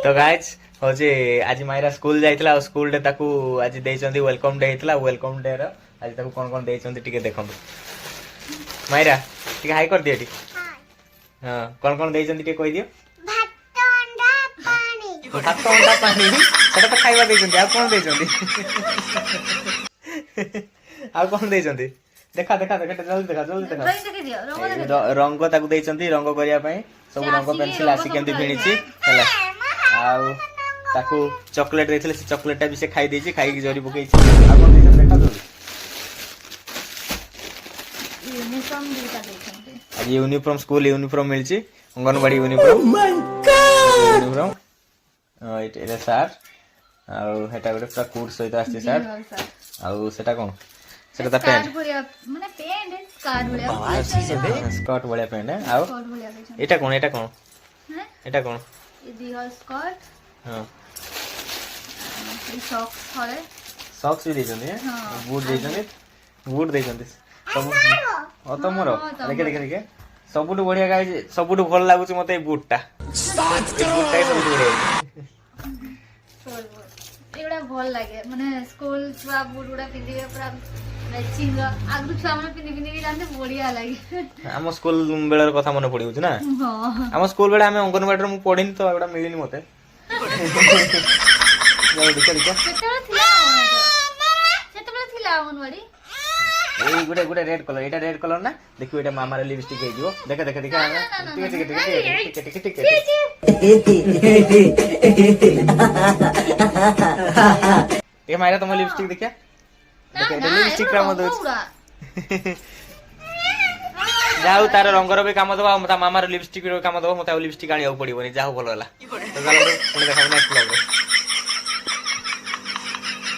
तो गाइज होची आज मायरा स्कूल जाइतला और स्कूल डे ताकू आज देइचंदी वेलकम डे हितला वेलकम डे रो आज ताकू कोन देइचंदी टिके देखंतु मायरा टिके हाई कर दियो टी हां कोन देइचंदी टिके कहि दियो भात अंडा पानी सेटा तो खाइबा देइचंदी आ कोन देइचंदी आ कोन देइचंदी देखा देखा देखा जल्दी देखा रंग ताकू देइचंदी रंग करिया पई सब रंग पेंसिल आसी केंदी भिणीची हला आउ ताकू चॉकलेट देथिले से चॉकलेट टा भी से खाई देछि खाई की जरी पकेछि आ कोन देछ देखा दो यूनिफॉर्म दीटा देखंते आज यूनिफॉर्म स्कूल यूनिफॉर्म मिलछि anganwadi uniform oh my god uniform एटा सर आउ हेटा गोटे पूरा कोट सहित आछि सर आउ सेटा कोन सेटा ता पैंट माने पैंट स्कर्ट स्कर्ट बढ़िया पैंट है आउ एटा कोन हैं एटा कोन ये दिहल स्कर्ट हां ये सॉक्स हरे सॉक्स भी देजंदी है बूट देजंदी बूट देजंदी सब ओ तमरो देखे देखे देखे सबुटु बढ़िया गाइस सबुटु भल लागुची मते ए बूटटा बूटटा सबुटु बढ़िया एगुड़ा भल लागे माने स्कूल छुआ बूट गुड़ा पिंदिबे पूरा मैचिंग आगु छुआ माने पिंदि पिंदि जाने बढ़िया लागे हम स्कूल बेलर कथा मने पड़ी होछ ना हां हम स्कूल बेला हम अंगनवाड़ी रे मु पढिन तो एगुड़ा मिलिनी मते जल्दी चल के सेतबेला थिला अंगनवाड़ी ए गुडे गुडे रेड कलर ना देखियो एटा मामा रे लिपस्टिक हे दियो देखे देखे देखे ठीक ठीक ये मायरा तुम लिपस्टिक देखिया देखे एटा लिपस्टिक रा मदो जाऊ तार रंगर भी काम दबा मता मामा रे लिपस्टिक रो काम दबा मता लिपस्टिक आनिया पड़िबोनी जाऊ भलो होला तो चलो पुणी देखा नेक्स्ट ब्लॉग